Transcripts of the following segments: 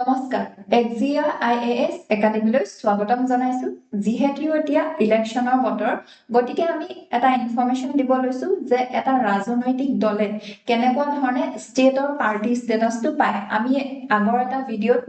নমস্কাৰ এক্সিয়া IAS একাডেমীলৈ স্বাগতম জনাইছো যিহেতু এতিয়া ইলেকশ্যনৰ বতৰ গতিকে আমি এটা ইনফৰমেশন দিব লৈছো যে এটা ৰাজনৈতিক দলে কেনেকুৱা ধৰণে ষ্টেটৰ পাৰ্টি ষ্টেটাসটো পায় আমি আগৰ এটা ভিডিঅ'ত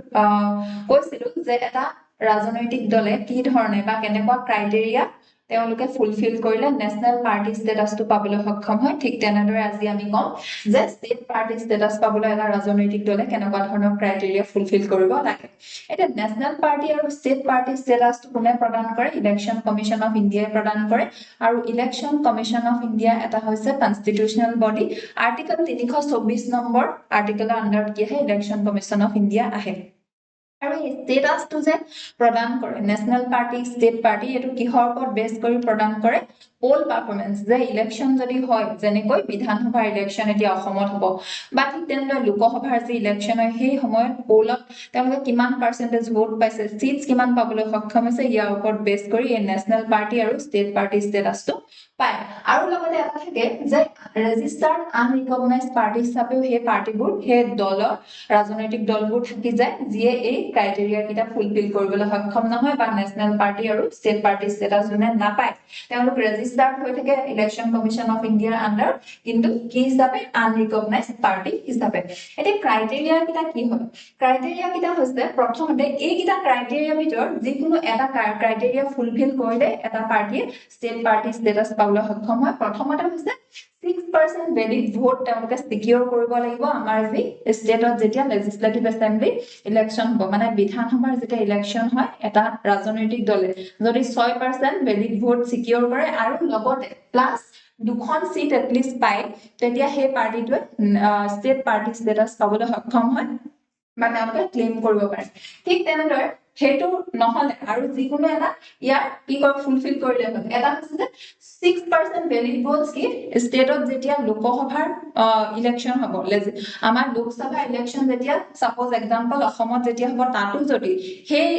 কৈছিলো যে এটা ৰাজনৈতিক দলে কি ধৰণে বা কেনেকুৱা ক্ৰাইটেৰিয়া তেওঁলোকে ফুলফিল কৰিলে নেশনেল পাৰ্টি ষ্টেটাসটো পাবলৈ সক্ষম হয় ঠিক তেনেদৰে আজি আমি কম যে ষ্টেট পাৰ্টি ষ্টেটাস পাবলৈ এটা ৰাজনৈতিক দলে কেনেকুৱা ধৰণৰ ক্ৰাইটেৰিয়া ফুলফিল কৰিব লাগে এটা নেশনেল পাৰ্টি আৰু ষ্টেট পাৰ্টি ষ্টেটাসটো কোনে প্ৰদান কৰে ইলেকশ্যন কমিশন অফ ইণ্ডিয়াই প্ৰদান কৰে আৰু ইলেকশ্যন কমিশন অফ ইণ্ডিয়া এটা হৈছে কনষ্টিটিউচনেল বডি আৰ্টিকল 324 নম্বৰ আৰ্টিকলৰ আন্ডাৰত কি আহে ইলেকশ্যন কমিশন অফ ইণ্ডিয়া আহে আৰু এই ষ্টেটাসটো যে প্ৰদান কৰে নেশনেল পাৰ্টি ষ্টেট পাৰ্টি এটো কিহৰ ওপৰত বেছ কৰি প্ৰদান কৰে পোল পাৰফৰমেন্স যে ইলেকশ্যন যদি হয় যেনেকৈ বিধানসভাৰ ইলেকশ্যন এতিয়া অসমত হ'ব বা ঠিক তেনেদৰে লোকসভাৰ যে ইলেকশ্যন হয় সেই সময়ত পোলত তেওঁলোকে কিমান পাৰ্চেন্টেজ ভোট পাইছে সিটস কিমান পাবলৈ সক্ষম হৈছে ইয়াৰ ওপৰত বেছ কৰি এই নেশনেল পাৰ্টি আৰু ষ্টেট পাৰ্টি ষ্টেটাসটো পায় আৰু লগতে এটা থাকে যে ৰেজিষ্টাৰ্ড আনৰিকগনাইজড পাৰ্টি হিচাপেও সেই পাৰ্টিবোৰ সেই দলৰ ৰাজনৈতিক দলবোৰ থাকি যায় যিয়ে এই ক্ৰাইটেৰিয়া কিটা ফুলফিল কৰিবলৈ সক্ষম নহয় বা নেশনেল পাৰ্টি আৰু ষ্টেট পাৰ্টি ষ্টেটাস যোনে নাপায় তেওঁলোক ৰেজিষ্টাৰ্ড হৈ থাকে ইলেকশ্যন কমিশন অফ ইণ্ডিয়াৰ আন্ডাৰ কিন্তু কি হিচাপে আনৰিকগনাইজড পাৰ্টি হিচাপে এতিয়া ক্ৰাইটেৰিয়া কিটা কি হয় ক্ৰাইটেৰিয়া কিটা হৈছে প্ৰথমতে এই কিটা ক্ৰাইটেৰিয়াৰ ভিতৰত যিকোনো এটা ক্ৰাইটেৰিয়া ফুলফিল কৰিলে এটা পাৰ্টিয়ে ষ্টেট পাৰ্টি ষ্টেটাস পাবলৈ সক্ষম হয় প্ৰথমতে হৈছে 6% ভেলিড ভোট তেওঁলোকে সিকিউৰ কৰিব লাগিব আমাৰ যি ষ্টেটত যেতিয়া লেজিসলেটিভ এছেম্বলি ইলেকশ্যন হ'ব মানে বিধানসভাৰ যেতিয়া ইলেকশ্যন হয় এটা ৰাজনৈতিক দলে যদি 6% ভেলিড ভোট সিকিউৰ কৰে আৰু লগতে প্লাস দুখন সিট এটলিষ্ট পায় তেতিয়া সেই পাৰ্টিটোৱে ষ্টেট পাৰ্টি ষ্টেটাস পাবলৈ সক্ষম হয় বা তেওঁলোকে ক্লেম কৰিব পাৰে ঠিক তেনেদৰে হেতু নহলে আৰু যিকোনো এটা ইয়াৰ কি কৰ ফুলফিল কৰিলে হয় এটা হৈছে যে 6% ভেলিড ভোটস কি ষ্টেটত যেতিয়া লোকসভাৰ ইলেকশ্যন হ'ব আমাৰ লোকসভা ইলেকশ্যন যেতিয়া সাপোজ এক্সাম্পল অসমত যেতিয়া হ'ব তাতো যদি সেই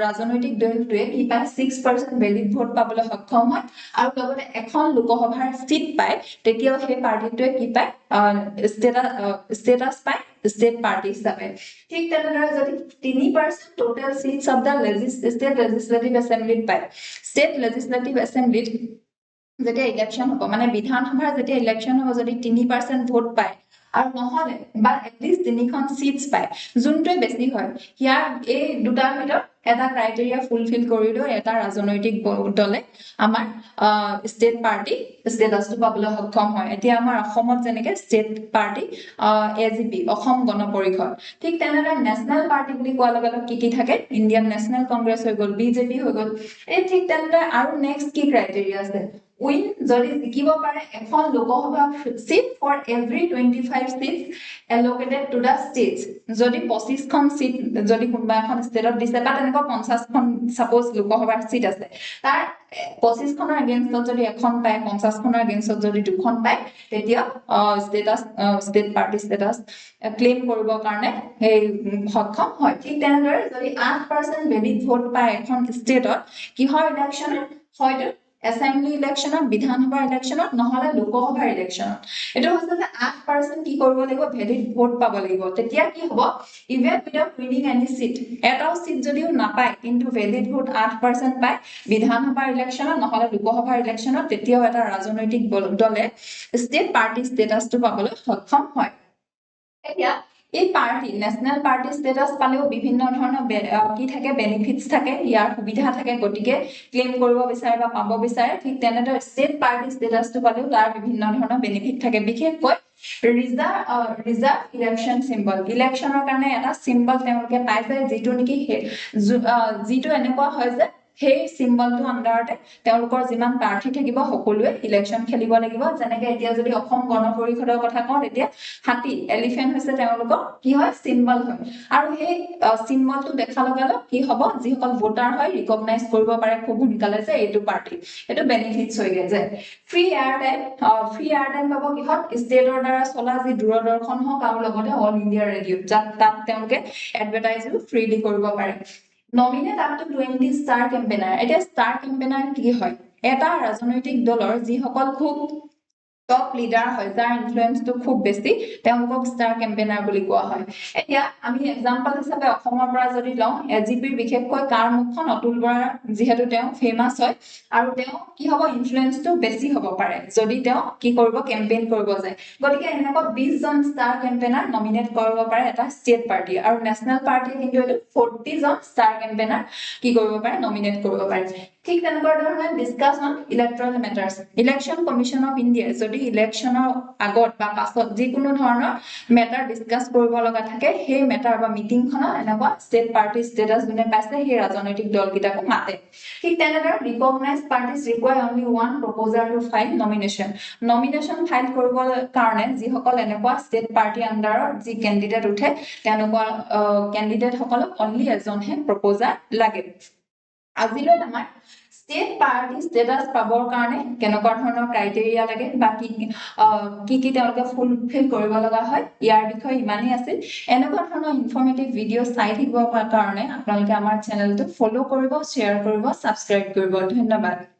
ৰাজনৈতিক দলটোৱে কি পায় 6% ভেলিড ভোট পাবলৈ সক্ষম হয় আৰু লগতে এখন লোকসভাৰ সিট পায় তেতিয়াও সেই পাৰ্টিটোৱে কি পায় ষ্টেটাস পায় state party হিচাপে ঠিক তেনেদৰে যদি 3% total seats of the state legislative assembly পায় state legislative assembly যেতিয়া ইলেকশ্যন হ'ব মানে বিধানসভাৰ যেতিয়া ইলেকশ্যন হ'ব যদি 3% ভোট পায় আৰু নহলে বা এটলিষ্ট তিনিখন সিটস পায় যোনটোৱে বেছি হয় ইয়াৰ এই দুটাৰ ভিতৰত এটা ক্ৰাইটেৰিয়া ফুলফিল কৰিলেও এটা ৰাজনৈতিক দলে আমাৰ ষ্টেট পাৰ্টি ষ্টেটাসটো পাবলৈ সক্ষম হয় এতিয়া আমাৰ অসমত যেনেকে state party AGP Asom Gana Parishad ঠিক তেনেদৰে নেশনেল পাৰ্টি বুলি কোৱাৰ লগে লগে কি থাকে ইণ্ডিয়ান নেশনেল কংগ্ৰেছ হৈ গ'ল বিজেপি হৈ গ'ল এই ঠিক তেনেদৰে আৰু নেক্সট কি ক্ৰাইটেৰিয়া আছে উইন যদি জিকিব পাৰে এখন Lok Sabha seat for every 25 seats allocated to the states যদি 25খন সিট যদি কোনোবা এখন ষ্টেটত দিছে বা তেনেকুৱা 50খন সাপোজ লোকসভাৰ সিট আছে তাৰ 25খনৰ এগেইনষ্টত যদি এখন পায় 50খনৰ এগেইনষ্টত যদি দুখন পায় তেতিয়া ষ্টেটাস ষ্টেট পাৰ্টি ষ্টেটাস ক্লেম কৰিবৰ কাৰণে এই সক্ষম হয় ঠিক তেনেদৰে যদি 8% ভেলিড ভোট পায় এখন ষ্টেটত কিহৰ ইলেকশ্যনত হয়তো এছেম্বলি ইলেকশ্যনত বিধানসভাৰ ইলেকশ্যনত নহলে লোকসভাৰ ইলেকশ্যনত এটো হৈছে যে 8% কি কৰিব লাগিব ভেলিড ভোট পাব লাগিব তেতিয়া কি হ'ব even without winning any seat এটাও সিট যদিও নাপায় কিন্তু ভেলিড ভোট 8% পায় বিধানসভাৰ ইলেকশ্যনত নহলে লোকসভাৰ ইলেকশ্যনত তেতিয়াও এটা ৰাজনৈতিক দলে ষ্টেট পাৰ্টি ষ্টেটাসটো পাবলৈ সক্ষম হয় এতিয়া এই পাৰ্টি নেশনেল পাৰ্টি ষ্টেটাস পালেও বিভিন্ন ধৰণৰ কি থাকে বেনিফিটস থাকে ইয়াৰ সুবিধা থাকে গতিকে ক্লেম কৰিব বিচাৰে বা পাব বিচাৰে ঠিক তেনেদৰে ষ্টেট পাৰ্টি ষ্টেটাসটো পালেও তাৰ বিভিন্ন ধৰণৰ বেনিফিট থাকে বিশেষকৈ ৰিজাৰ্ভ ইলেকশ্যন সিম্বল ইলেকশ্যনৰ কাৰণে এটা সিম্বল তেওঁলোকে পাই যায় যিটো নেকি যিটো এনেকুৱা হয় যে সেই সিম্বলটো আন্ডাৰতে তেওঁলোকৰ যিমান প্ৰাৰ্থী থাকিব সকলোৱে ইলেকশ্যন খেলিব লাগিব যেনেকৈ এতিয়া যদি অসম গণ পৰিষদৰ কথা কওঁ তেতিয়া হাতী এলিফেন্ট হৈছে তেওঁলোকৰ কি হয় সিম্বল হয় আৰু সেই সিম্বলটো দেখা লগালে কি হ'ব যিসকল ভোটাৰ হয় ৰিকগনাইজ কৰিব পাৰে খুব সোনকালে যে এইটো পাৰ্টি এইটো বেনিফিটস হৈ গেছে ফ্ৰী এয়াৰ টাইম পাব কিহত ষ্টেটৰ দ্বাৰা চলা যি দূৰদৰ্শন হওক আৰু লগতে অল ইণ্ডিয়া ৰেডিঅ তাত তেওঁলোকে এডভাৰটাইজো ফ্ৰীলি কৰিব পাৰে nominate up to 20 star campaigner এটা ষ্টাৰ কেম্পেইনাৰ কি হয় এটা ৰাজনৈতিক দলৰ যিসকল খুব টপ লিডাৰ হয় যাৰ ইনফ্লুৱেঞ্চটো খুব বেছি তেওঁলোকক ষ্টাৰ কেম্পেইনাৰ বুলি কোৱা হয় এতিয়া আমি এক্সাম্পল হিচাপে অসমৰ পৰা যদি লওঁ এজিপিৰ বিশেষকৈ কাৰ মুখখন অতুল বৰা যিহেতু তেওঁ ফেমাছ হয় আৰু তেওঁ কি হ'ব ইনফ্লুৱেঞ্চটো বেছি হ'ব পাৰে যদি তেওঁ কি কৰিব কেম্পেইন কৰিব যায় গতিকে এনেকুৱা 20 জন ষ্টাৰ কেম্পেইনাৰ নমিনেট কৰিব পাৰে এটা ষ্টেট পাৰ্টি আৰু নেশ্যনেল পাৰ্টিয়ে কিন্তু এইটো 40 জন ষ্টাৰ কেম্পেইনাৰ কি কৰিব পাৰে নমিনেট কৰিব পাৰে ঠিক তেনেকুৱা ধৰণে discuss on electoral matters election commission of India যদি ইলেকশনৰ আগত বা পাছত যিকোনো ধৰণৰ মেটাৰ ডিসকাস কৰিব লগা থাকে সেই মেটাৰ বা মিটিংখনত এনেকুৱা ষ্টেট পাৰ্টি ষ্টেটাস যোনে পাইছে সেই ৰাজনৈতিক দলকেইটাকো মাতে ঠিক তেনেদৰে recognise parties require only one proposer to file nomination file কৰিবৰ কাৰণে যিসকল এনেকুৱা ষ্টেট পাৰ্টি আণ্ডাৰত যি কেণ্ডিডেট উঠে তেওঁলোকৰ কেণ্ডিডেটসকলক অনলি এজনহে প্ৰপ'জাৰ লাগে আজিলৈ আমাৰ ষ্টেট পাৰ্টি ষ্টেটাস পাবৰ কাৰণে কেনেকুৱা ধৰণৰ ক্ৰাইটেৰিয়া লাগে বা কি তেওঁলোকে ফুলফিল কৰিব লগা হয় ইয়াৰ বিষয়ে ইমানেই আছিল এনেকুৱা ধৰণৰ ইনফৰ্মেটিভ ভিডিঅ' চাই থাকিবৰ কাৰণে আপোনালোকে আমাৰ চেনেলটো ফ'ল' কৰিব শ্বেয়াৰ কৰিব ছাবস্ক্ৰাইব কৰিব ধন্যবাদ